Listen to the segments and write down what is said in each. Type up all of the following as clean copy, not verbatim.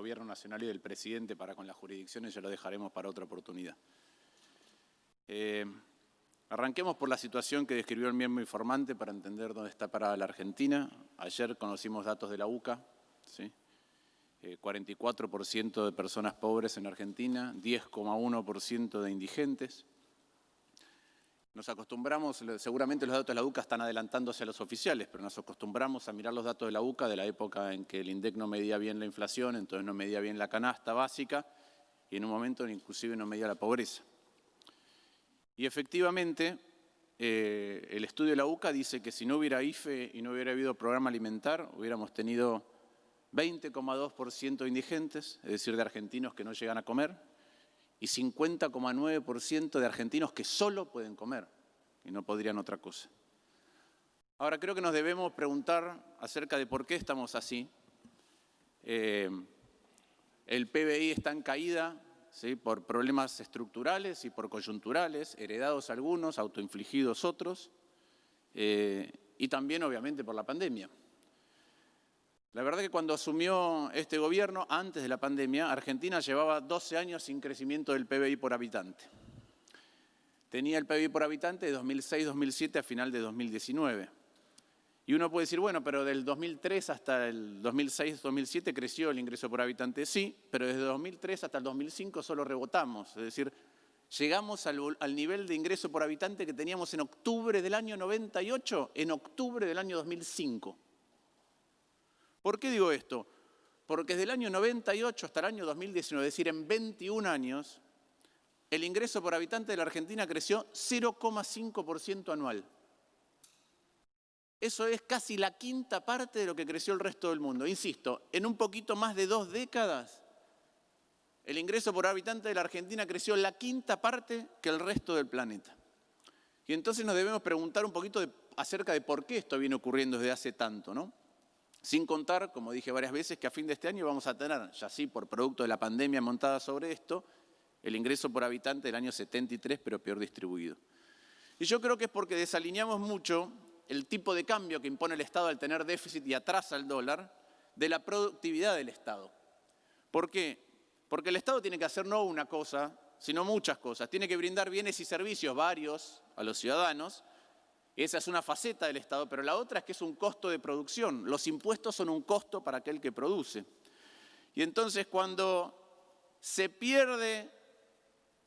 Gobierno Nacional y del Presidente para con las jurisdicciones, ya lo dejaremos para otra oportunidad. Arranquemos por la situación que describió el miembro informante para entender dónde está parada la Argentina. Ayer conocimos datos de la UCA, ¿sí? 44% de personas pobres en Argentina, 10,1% de indigentes. Nos acostumbramos, seguramente los datos de la UCA están adelantándose a los oficiales, pero nos acostumbramos a mirar los datos de la UCA de la época en que el INDEC no medía bien la inflación, entonces no medía bien la canasta básica y en un momento inclusive no medía la pobreza. Y efectivamente, el estudio de la UCA dice que si no hubiera IFE y no hubiera habido programa alimentar, hubiéramos tenido 20,2% de indigentes, es decir, de argentinos que no llegan a comer, y 50,9% de argentinos que solo pueden comer y no podrían otra cosa. Ahora, creo que nos debemos preguntar acerca de por qué estamos así. El PBI está en caída, ¿sí?, por problemas estructurales y por coyunturales, heredados algunos, autoinfligidos otros, y también, obviamente, por la pandemia. La verdad que cuando asumió este gobierno, antes de la pandemia, Argentina llevaba 12 años sin crecimiento del PBI por habitante. Tenía el PBI por habitante de 2006-2007 a final de 2019. Y uno puede decir, bueno, pero del 2003 hasta el 2006-2007 creció el ingreso por habitante. Sí, pero desde 2003 hasta el 2005 solo rebotamos. Es decir, llegamos al nivel de ingreso por habitante que teníamos en octubre del año 98, en octubre del año 2005. ¿Por qué digo esto? Porque desde el año 98 hasta el año 2019, es decir, en 21 años, el ingreso por habitante de la Argentina creció 0,5% anual. Eso es casi la quinta parte de lo que creció el resto del mundo. Insisto, en un poquito más de 2 décadas, el ingreso por habitante de la Argentina creció la quinta parte que el resto del planeta. Y entonces nos debemos preguntar un poquito acerca de por qué esto viene ocurriendo desde hace tanto, ¿no? Sin contar, como dije varias veces, que a fin de este año vamos a tener, ya sí por producto de la pandemia montada sobre esto, el ingreso por habitante del año 73, pero peor distribuido. Y yo creo que es porque desalineamos mucho el tipo de cambio que impone el Estado al tener déficit y atrasa el dólar de la productividad del Estado. ¿Por qué? Porque el Estado tiene que hacer no una cosa, sino muchas cosas. Tiene que brindar bienes y servicios varios a los ciudadanos. Esa es una faceta del Estado, pero la otra es que es un costo de producción. Los impuestos son un costo para aquel que produce. Y entonces cuando se pierde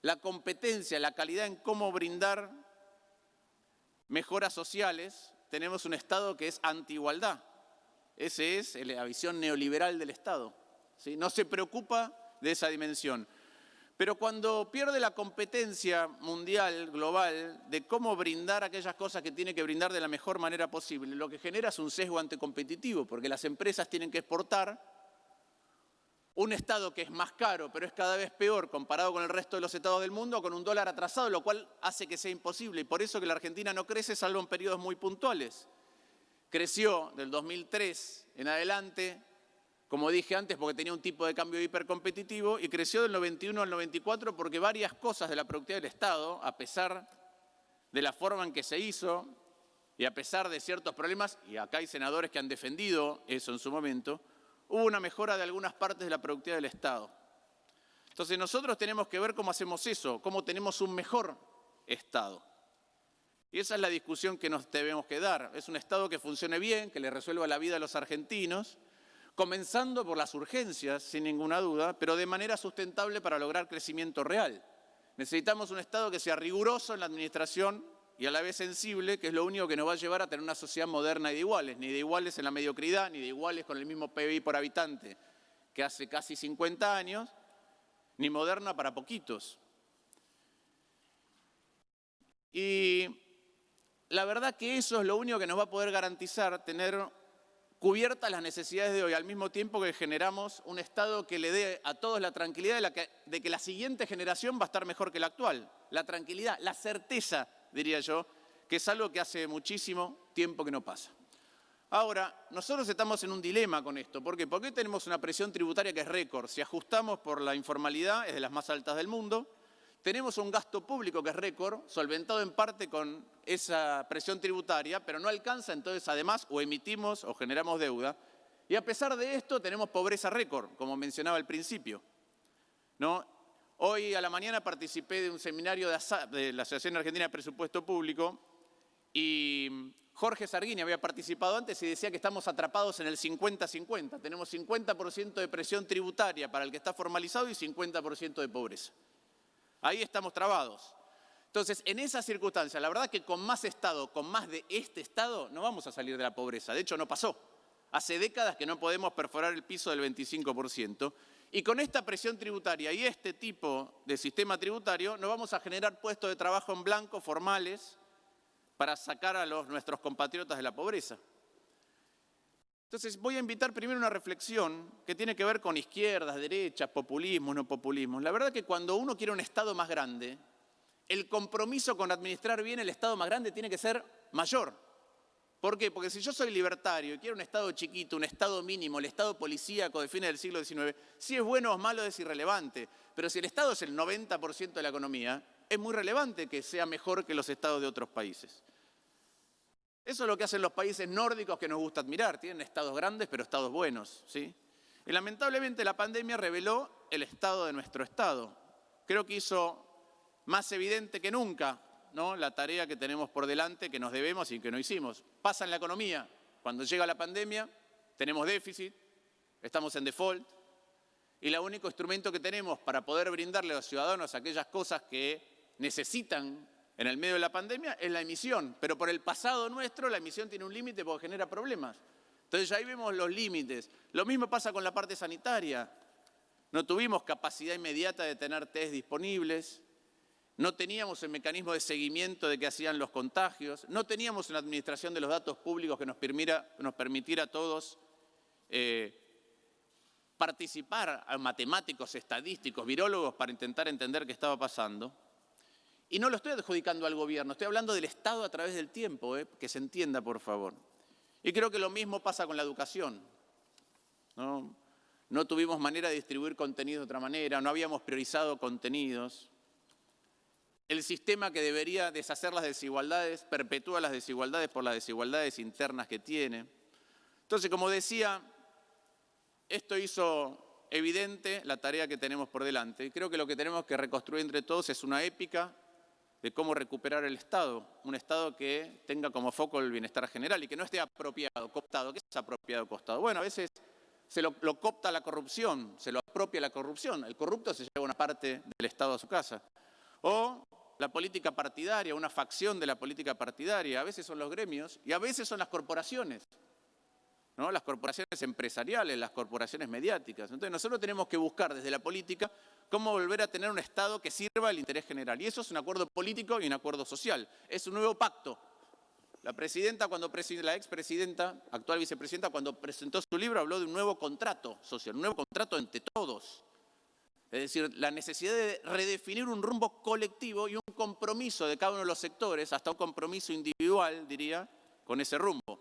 la competencia, la calidad en cómo brindar mejoras sociales, tenemos un Estado que es antiigualdad. Esa es la visión neoliberal del Estado, ¿sí? No se preocupa de esa dimensión. Pero cuando pierde la competencia mundial, global, de cómo brindar aquellas cosas que tiene que brindar de la mejor manera posible, lo que genera es un sesgo anticompetitivo, porque las empresas tienen que exportar, un Estado que es más caro, pero es cada vez peor comparado con el resto de los Estados del mundo, con un dólar atrasado, lo cual hace que sea imposible. Y por eso que la Argentina no crece, salvo en periodos muy puntuales. Creció del 2003 en adelante, como dije antes, porque tenía un tipo de cambio hipercompetitivo, y creció del 91 al 94 porque varias cosas de la productividad del Estado, a pesar de la forma en que se hizo y a pesar de ciertos problemas, y acá hay senadores que han defendido eso en su momento, hubo una mejora de algunas partes de la productividad del Estado. Entonces nosotros tenemos que ver cómo hacemos eso, cómo tenemos un mejor Estado. Y esa es la discusión que nos debemos que dar. Es un Estado que funcione bien, que le resuelva la vida a los argentinos, comenzando por las urgencias, sin ninguna duda, pero de manera sustentable para lograr crecimiento real. Necesitamos un Estado que sea riguroso en la administración y a la vez sensible, que es lo único que nos va a llevar a tener una sociedad moderna y de iguales, ni de iguales en la mediocridad, ni de iguales con el mismo PBI por habitante que hace casi 50 años, ni moderna para poquitos. Y la verdad que eso es lo único que nos va a poder garantizar tener cubiertas las necesidades de hoy, al mismo tiempo que generamos un Estado que le dé a todos la tranquilidad de que la siguiente generación va a estar mejor que la actual. La tranquilidad, la certeza, diría yo, que es algo que hace muchísimo tiempo que no pasa. Ahora, nosotros estamos en un dilema con esto. ¿Por qué? Porque tenemos una presión tributaria que es récord. Si ajustamos por la informalidad, es de las más altas del mundo. Tenemos un gasto público que es récord, solventado en parte con esa presión tributaria, pero no alcanza, entonces además o emitimos o generamos deuda. Y a pesar de esto tenemos pobreza récord, como mencionaba al principio, ¿no? Hoy a la mañana participé de un seminario de la Asociación Argentina de Presupuesto Público y Jorge Sarguini había participado antes y decía que estamos atrapados en el 50-50. Tenemos 50% de presión tributaria para el que está formalizado y 50% de pobreza. Ahí estamos trabados. Entonces, en esa circunstancia, la verdad que con más Estado, con más de este Estado, no vamos a salir de la pobreza. De hecho, no pasó. Hace décadas que no podemos perforar el piso del 25%. Y con esta presión tributaria y este tipo de sistema tributario, no vamos a generar puestos de trabajo en blanco formales para sacar a nuestros compatriotas de la pobreza. Entonces, voy a invitar primero una reflexión que tiene que ver con izquierdas, derechas, populismo, no populismo. La verdad que cuando uno quiere un Estado más grande, el compromiso con administrar bien el Estado más grande tiene que ser mayor. ¿Por qué? Porque si yo soy libertario y quiero un Estado chiquito, un Estado mínimo, el Estado policíaco de fines del siglo XIX, si es bueno o malo es irrelevante. Pero si el Estado es el 90% de la economía, es muy relevante que sea mejor que los Estados de otros países. Eso es lo que hacen los países nórdicos que nos gusta admirar. Tienen Estados grandes, pero Estados buenos, ¿sí? Y lamentablemente la pandemia reveló el estado de nuestro Estado. Creo que hizo más evidente que nunca, ¿no?, la tarea que tenemos por delante, que nos debemos y que no hicimos. Pasa en la economía. Cuando llega la pandemia, tenemos déficit, estamos en default, y el único instrumento que tenemos para poder brindarle a los ciudadanos aquellas cosas que necesitan en el medio de la pandemia es la emisión. Pero por el pasado nuestro, la emisión tiene un límite porque genera problemas. Entonces ahí vemos los límites. Lo mismo pasa con la parte sanitaria. No tuvimos capacidad inmediata de tener test disponibles. No teníamos el mecanismo de seguimiento de qué hacían los contagios, no teníamos una administración de los datos públicos que nos permitiera a todos participar, a matemáticos, estadísticos, virólogos, para intentar entender qué estaba pasando. Y no lo estoy adjudicando al gobierno, estoy hablando del Estado a través del tiempo, que se entienda, por favor. Y creo que lo mismo pasa con la educación, ¿no? No tuvimos manera de distribuir contenido de otra manera, no habíamos priorizado contenidos. El sistema que debería deshacer las desigualdades perpetúa las desigualdades por las desigualdades internas que tiene. Entonces, como decía, esto hizo evidente la tarea que tenemos por delante. Y creo que lo que tenemos que reconstruir entre todos es una épica de cómo recuperar el Estado. Un Estado que tenga como foco el bienestar general y que no esté apropiado, cooptado. ¿Qué es apropiado, cooptado? Bueno, a veces se lo coopta la corrupción, se lo apropia la corrupción. El corrupto se lleva una parte del Estado a su casa. O la política partidaria, una facción de la política partidaria, a veces son los gremios y a veces son las corporaciones, ¿no? Las corporaciones empresariales, las corporaciones mediáticas. Entonces nosotros tenemos que buscar desde la política cómo volver a tener un Estado que sirva al interés general. Y eso es un acuerdo político y un acuerdo social. Es un nuevo pacto. La expresidenta, actual vicepresidenta, cuando presentó su libro habló de un nuevo contrato social, un nuevo contrato entre todos. Es decir, la necesidad de redefinir un rumbo colectivo y un compromiso de cada uno de los sectores, hasta un compromiso individual, diría, con ese rumbo.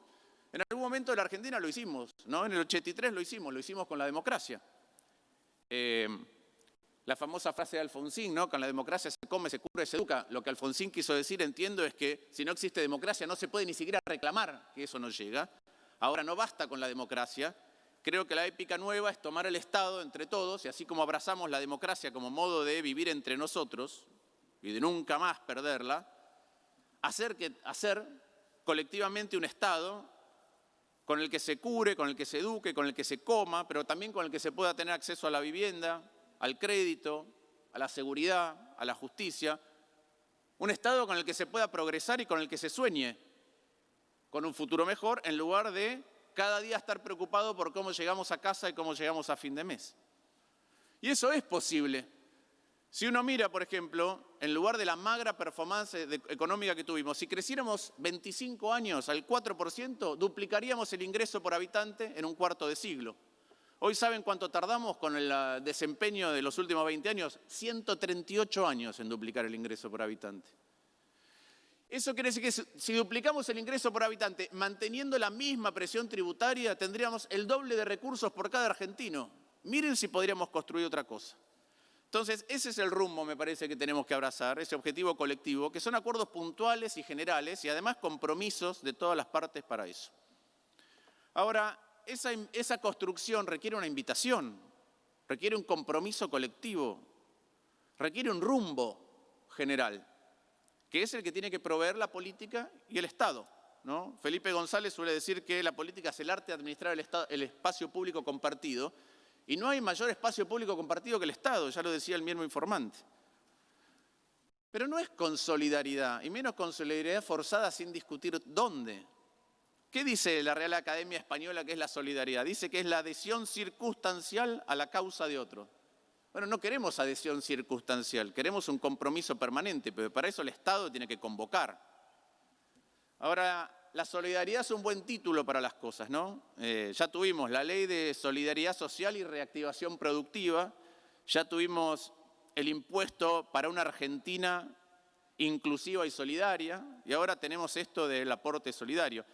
En algún momento en la Argentina lo hicimos, ¿no? En el 83 lo hicimos con la democracia. La famosa frase de Alfonsín, ¿no? Con la democracia se come, se cura y se educa. Lo que Alfonsín quiso decir, entiendo, es que si no existe democracia no se puede ni siquiera reclamar que eso no llega. Ahora no basta con la democracia. Creo que la épica nueva es tomar el Estado entre todos y así como abrazamos la democracia como modo de vivir entre nosotros y de nunca más perderla, hacer colectivamente un Estado con el que se cure, con el que se eduque, con el que se coma, pero también con el que se pueda tener acceso a la vivienda, al crédito, a la seguridad, a la justicia. Un Estado con el que se pueda progresar y con el que se sueñe con un futuro mejor en lugar de cada día estar preocupado por cómo llegamos a casa y cómo llegamos a fin de mes. Y eso es posible. Si uno mira, por ejemplo, en lugar de la magra performance económica que tuvimos, si creciéramos 25 años al 4%, duplicaríamos el ingreso por habitante en un cuarto de siglo. Hoy, ¿saben cuánto tardamos con el desempeño de los últimos 20 años? 138 años en duplicar el ingreso por habitante. Eso quiere decir que si duplicamos el ingreso por habitante manteniendo la misma presión tributaria, tendríamos el doble de recursos por cada argentino. Miren si podríamos construir otra cosa. Entonces, ese es el rumbo, me parece, que tenemos que abrazar, ese objetivo colectivo, que son acuerdos puntuales y generales y además compromisos de todas las partes para eso. Ahora, esa construcción requiere una invitación, requiere un compromiso colectivo, requiere un rumbo general, que es el que tiene que proveer la política y el Estado, ¿no? Felipe González suele decir que la política es el arte de administrar el espacio público compartido, y no hay mayor espacio público compartido que el Estado, ya lo decía el mismo informante. Pero no es con solidaridad, y menos con solidaridad forzada sin discutir dónde. ¿Qué dice la Real Academia Española que es la solidaridad? Dice que es la adhesión circunstancial a la causa de otro. Bueno, no queremos adhesión circunstancial, queremos un compromiso permanente, pero para eso el Estado tiene que convocar. Ahora, la solidaridad es un buen título para las cosas, ¿no? Ya tuvimos la ley de solidaridad social y reactivación productiva, ya tuvimos el impuesto para una Argentina inclusiva y solidaria, y ahora tenemos esto del aporte solidario.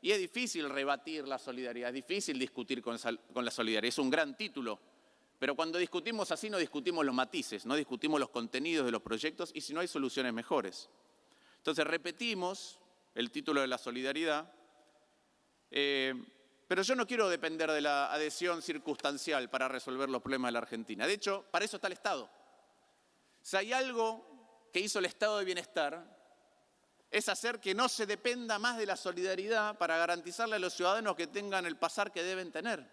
Y es difícil rebatir la solidaridad, es difícil discutir con la solidaridad, es un gran título. Pero cuando discutimos así no discutimos los matices, no discutimos los contenidos de los proyectos y si no hay soluciones mejores. Entonces repetimos el título de la solidaridad, pero yo no quiero depender de la adhesión circunstancial para resolver los problemas de la Argentina. De hecho, para eso está el Estado. Si hay algo que hizo el Estado de Bienestar, es hacer que no se dependa más de la solidaridad para garantizarle a los ciudadanos que tengan el pasar que deben tener.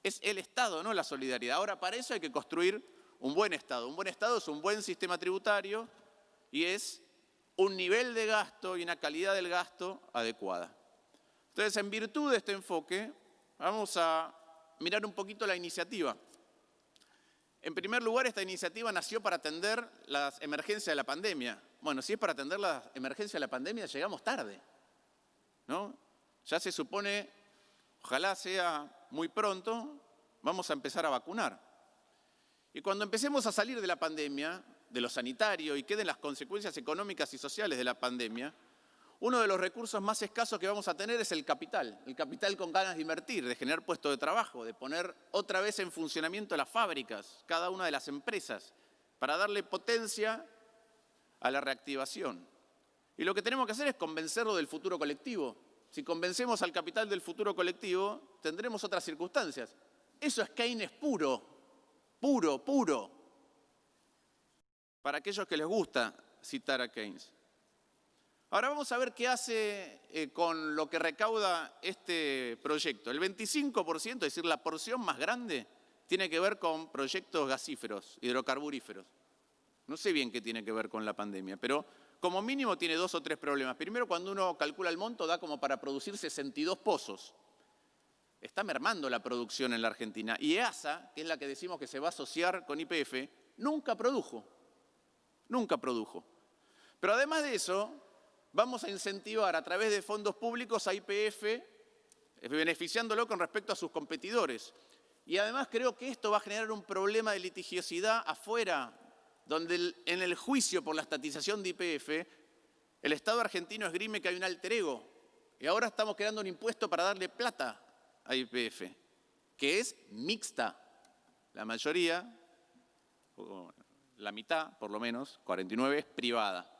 Es el Estado, no la solidaridad. Ahora, para eso hay que construir un buen Estado. Un buen Estado es un buen sistema tributario y es un nivel de gasto y una calidad del gasto adecuada. Entonces, en virtud de este enfoque, vamos a mirar un poquito la iniciativa. En primer lugar, esta iniciativa nació para atender las emergencias de la pandemia. Bueno, si es para atender las emergencias de la pandemia, llegamos tarde, ¿no? Ya se supone, ojalá sea muy pronto, vamos a empezar a vacunar. Y cuando empecemos a salir de la pandemia, de lo sanitario, y queden las consecuencias económicas y sociales de la pandemia, uno de los recursos más escasos que vamos a tener es el capital con ganas de invertir, de generar puestos de trabajo, de poner otra vez en funcionamiento las fábricas, cada una de las empresas, para darle potencia a la reactivación. Y lo que tenemos que hacer es convencerlo del futuro colectivo. Si convencemos al capital del futuro colectivo, tendremos otras circunstancias. Eso es Keynes puro, puro, puro. Para aquellos que les gusta citar a Keynes. Ahora vamos a ver qué hace con lo que recauda este proyecto. El 25%, es decir, la porción más grande, tiene que ver con proyectos gasíferos, hidrocarburíferos. No sé bien qué tiene que ver con la pandemia, pero como mínimo tiene 2 o 3 problemas. Primero, cuando uno calcula el monto, da como para producir 62 pozos. Está mermando la producción en la Argentina. Y EASA, que es la que decimos que se va a asociar con YPF, nunca produjo. Nunca produjo. Pero además de eso, vamos a incentivar a través de fondos públicos a YPF, beneficiándolo con respecto a sus competidores. Y además creo que esto va a generar un problema de litigiosidad afuera, donde en el juicio por la estatización de YPF, el Estado argentino esgrime que hay un alter ego. Y ahora estamos creando un impuesto para darle plata a YPF, que es mixta. La mayoría, la mitad por lo menos, 49, es privada.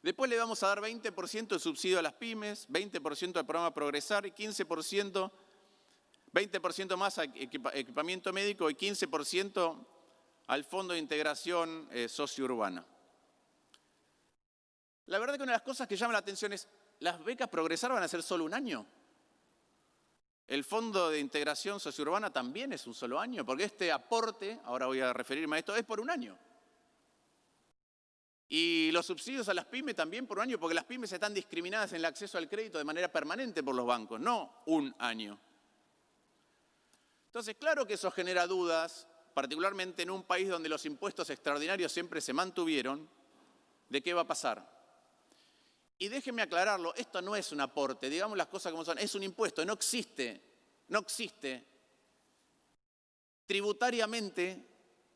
Después le vamos a dar 20% de subsidio a las pymes, 20% al programa Progresar y 15%, 20% más a equipamiento médico y 15% al Fondo de Integración Sociourbana. La verdad que una de las cosas que llama la atención es, ¿las becas Progresar van a ser solo un año? El Fondo de Integración Sociourbana también es un solo año, porque este aporte, ahora voy a referirme a esto, es por un año. Y los subsidios a las pymes también por un año, porque las pymes están discriminadas en el acceso al crédito de manera permanente por los bancos, no un año. Entonces, claro que eso genera dudas, particularmente en un país donde los impuestos extraordinarios siempre se mantuvieron, de qué va a pasar. Y déjenme aclararlo, esto no es un aporte, digamos las cosas como son, es un impuesto, no existe tributariamente,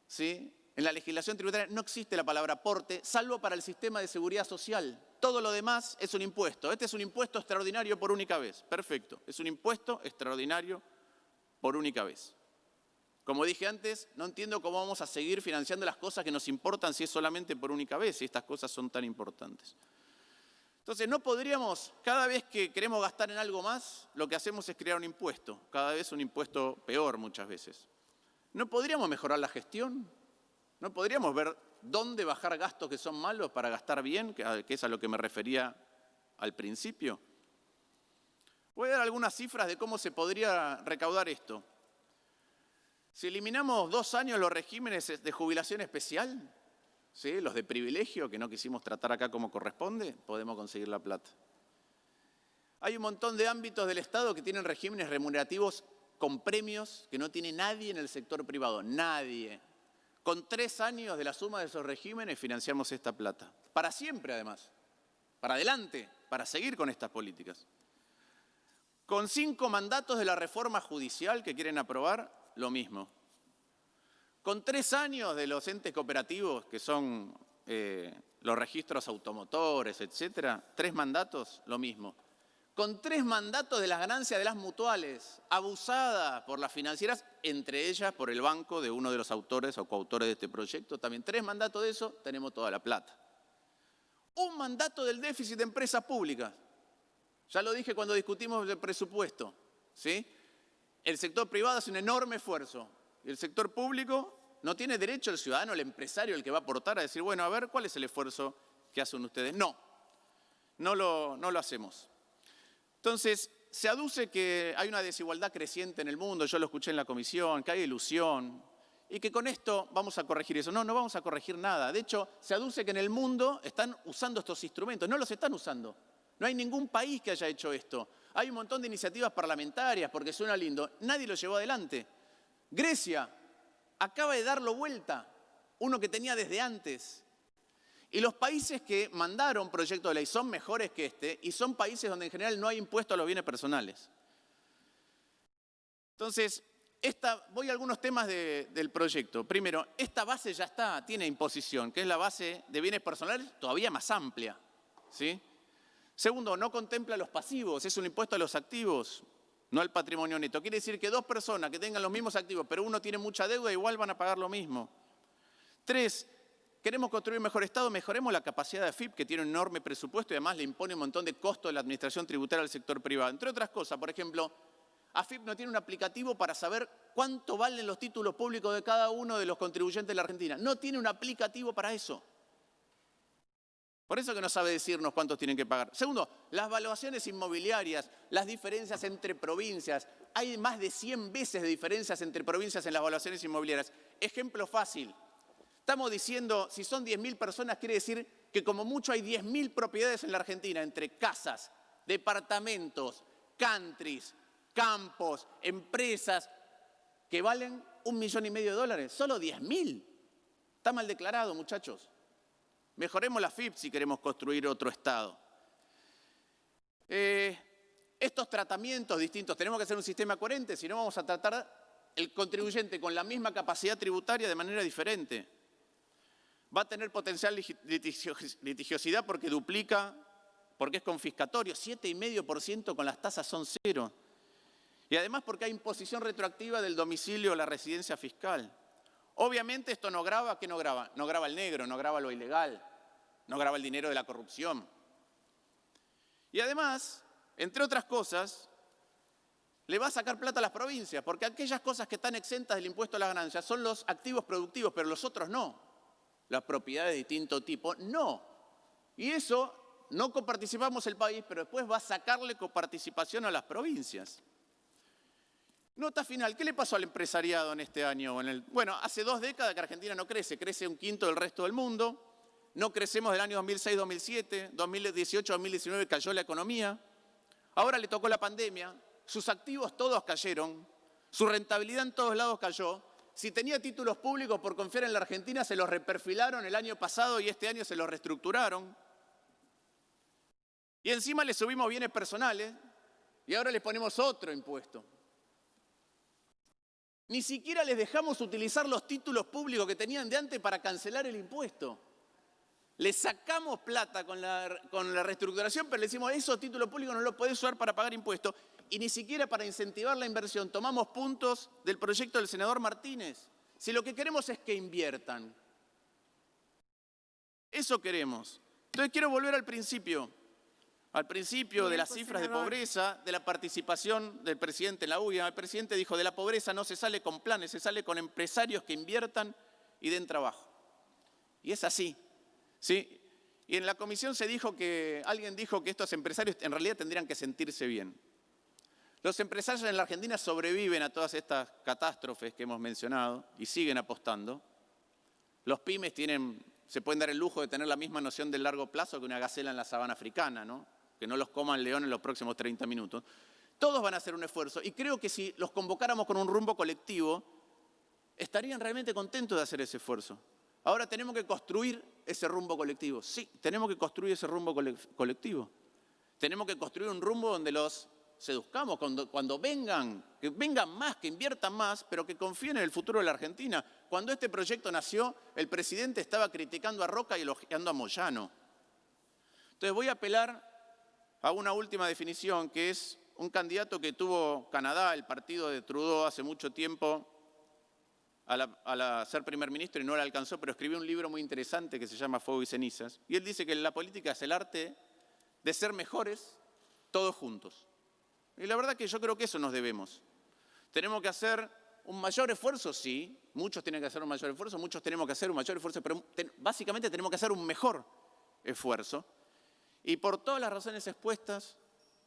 ¿sí? En la legislación tributaria no existe la palabra aporte, salvo para el sistema de seguridad social. Todo lo demás es un impuesto. Este es un impuesto extraordinario por única vez. Perfecto, es un impuesto extraordinario por única vez. Como dije antes, no entiendo cómo vamos a seguir financiando las cosas que nos importan si es solamente por única vez, si estas cosas son tan importantes. Entonces no podríamos, cada vez que queremos gastar en algo más, lo que hacemos es crear un impuesto, cada vez un impuesto peor muchas veces. ¿No podríamos mejorar la gestión? ¿No podríamos ver dónde bajar gastos que son malos para gastar bien, que es a lo que me refería al principio? Voy a dar algunas cifras de cómo se podría recaudar esto. Si eliminamos 2 años los regímenes de jubilación especial, ¿sí?, los de privilegio que no quisimos tratar acá como corresponde, podemos conseguir la plata. Hay un montón de ámbitos del Estado que tienen regímenes remunerativos con premios que no tiene nadie en el sector privado, nadie. Con 3 años de la suma de esos regímenes financiamos esta plata. Para siempre, además. Para adelante, para seguir con estas políticas. Con 5 mandatos de la reforma judicial que quieren aprobar, lo mismo. Con 3 años de los entes cooperativos, que son los registros automotores, etcétera, 3 mandatos, lo mismo. Con 3 mandatos de las ganancias de las mutuales, abusadas por las financieras, entre ellas por el banco de uno de los autores o coautores de este proyecto, también 3 mandatos de eso, tenemos toda la plata. Un mandato del déficit de empresas públicas. Ya lo dije cuando discutimos el presupuesto, ¿sí? El sector privado hace un enorme esfuerzo y el sector público no tiene derecho el ciudadano, el empresario, el que va a aportar a decir, bueno, a ver, ¿cuál es el esfuerzo que hacen ustedes? No lo hacemos. Entonces, se aduce que hay una desigualdad creciente en el mundo, yo lo escuché en la comisión, que hay ilusión y que con esto vamos a corregir eso. No vamos a corregir nada. De hecho, se aduce que en el mundo están usando estos instrumentos. No los están usando. No hay ningún país que haya hecho esto. Hay un montón de iniciativas parlamentarias porque suena lindo. Nadie lo llevó adelante. Grecia acaba de darlo vuelta, uno que tenía desde antes. Y los países que mandaron proyectos de ley son mejores que este y son países donde en general no hay impuesto a los bienes personales. Entonces, voy a algunos temas del proyecto. Primero, esta base ya está, tiene imposición, que es la base de bienes personales todavía más amplia, ¿sí? Segundo, no contempla los pasivos, es un impuesto a los activos, no al patrimonio neto. Quiere decir que 2 personas que tengan los mismos activos, pero uno tiene mucha deuda, igual van a pagar lo mismo. 3, queremos construir un mejor Estado, mejoremos la capacidad de AFIP, que tiene un enorme presupuesto y además le impone un montón de costo de la administración tributaria al sector privado. Entre otras cosas, por ejemplo, AFIP no tiene un aplicativo para saber cuánto valen los títulos públicos de cada uno de los contribuyentes de la Argentina. No tiene un aplicativo para eso. Por eso que no sabe decirnos cuántos tienen que pagar. Segundo, las valuaciones inmobiliarias, las diferencias entre provincias. Hay más de 100 veces de diferencias entre provincias en las valuaciones inmobiliarias. Ejemplo fácil. Estamos diciendo, si son 10.000 personas, quiere decir que como mucho hay 10.000 propiedades en la Argentina, entre casas, departamentos, countries, campos, empresas, que valen $1,5 millones. Solo 10.000. Está mal declarado, muchachos. Mejoremos la AFIP si queremos construir otro Estado. Estos tratamientos distintos, tenemos que hacer un sistema coherente, si no vamos a tratar el contribuyente con la misma capacidad tributaria de manera diferente. Va a tener potencial litigiosidad porque duplica, porque es confiscatorio, 7,5% con las tasas son 0. Y además porque hay imposición retroactiva del domicilio o la residencia fiscal. Obviamente esto no grava, ¿qué no grava? No grava el negro, no grava lo ilegal, no grava el dinero de la corrupción. Y además, entre otras cosas, le va a sacar plata a las provincias, porque aquellas cosas que están exentas del impuesto a las ganancias son los activos productivos, pero los otros no. Las propiedades de distinto tipo, no. Y eso, no coparticipamos el país, pero después va a sacarle coparticipación a las provincias. Nota final, ¿qué le pasó al empresariado en este año? Bueno, hace 2 décadas que Argentina no crece, crece 1/5 del resto del mundo, no crecemos del año 2006-2007, 2018-2019 cayó la economía, ahora le tocó la pandemia, sus activos todos cayeron, su rentabilidad en todos lados cayó, si tenía títulos públicos por confiar en la Argentina se los reperfilaron el año pasado y este año se los reestructuraron, y encima le subimos bienes personales y ahora les ponemos otro impuesto. Ni siquiera les dejamos utilizar los títulos públicos que tenían de antes para cancelar el impuesto. Les sacamos plata con la reestructuración, pero le decimos, esos títulos públicos no los podés usar para pagar impuestos. Y ni siquiera para incentivar la inversión. Tomamos puntos del proyecto del senador Martínez. Si lo que queremos es que inviertan. Eso queremos. Entonces quiero volver al principio. al principio de las Tiempo, cifras de senador. pobreza, de la participación del presidente en la UIA. El presidente dijo, de la pobreza no se sale con planes, se sale con empresarios que inviertan y den trabajo. Y es así, ¿sí? Y en la comisión alguien dijo que estos empresarios en realidad tendrían que sentirse bien. Los empresarios en la Argentina sobreviven a todas estas catástrofes que hemos mencionado y siguen apostando. Los pymes se pueden dar el lujo de tener la misma noción del largo plazo que una gacela en la sabana africana, ¿no? Que no los coma el león en los próximos 30 minutos. Todos van a hacer un esfuerzo y creo que si los convocáramos con un rumbo colectivo, estarían realmente contentos de hacer ese esfuerzo. Ahora tenemos que construir ese rumbo colectivo. Sí, tenemos que construir ese rumbo colectivo. Tenemos que construir un rumbo donde los seduzcamos, cuando vengan, que vengan más, que inviertan más, pero que confíen en el futuro de la Argentina. Cuando este proyecto nació, el presidente estaba criticando a Roca y elogiando a Moyano. Entonces voy a apelar a una última definición, que es un candidato que tuvo Canadá, el partido de Trudeau, hace mucho tiempo, al ser primer ministro y no le alcanzó, pero escribió un libro muy interesante que se llama Fuego y Cenizas. Y él dice que la política es el arte de ser mejores todos juntos. Y la verdad que yo creo que eso nos debemos. Tenemos que hacer un mayor esfuerzo, sí. Muchos tienen que hacer un mayor esfuerzo, muchos tenemos que hacer un mayor esfuerzo, pero básicamente tenemos que hacer un mejor esfuerzo. Y por todas las razones expuestas,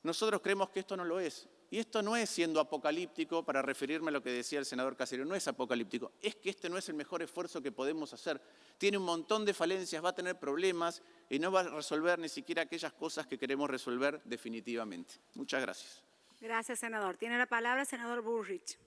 nosotros creemos que esto no lo es. Y esto no es siendo apocalíptico, para referirme a lo que decía el senador Caserio, no es apocalíptico, es que este no es el mejor esfuerzo que podemos hacer. Tiene un montón de falencias, va a tener problemas y no va a resolver ni siquiera aquellas cosas que queremos resolver definitivamente. Muchas gracias. Gracias, senador. Tiene la palabra el senador Bullrich.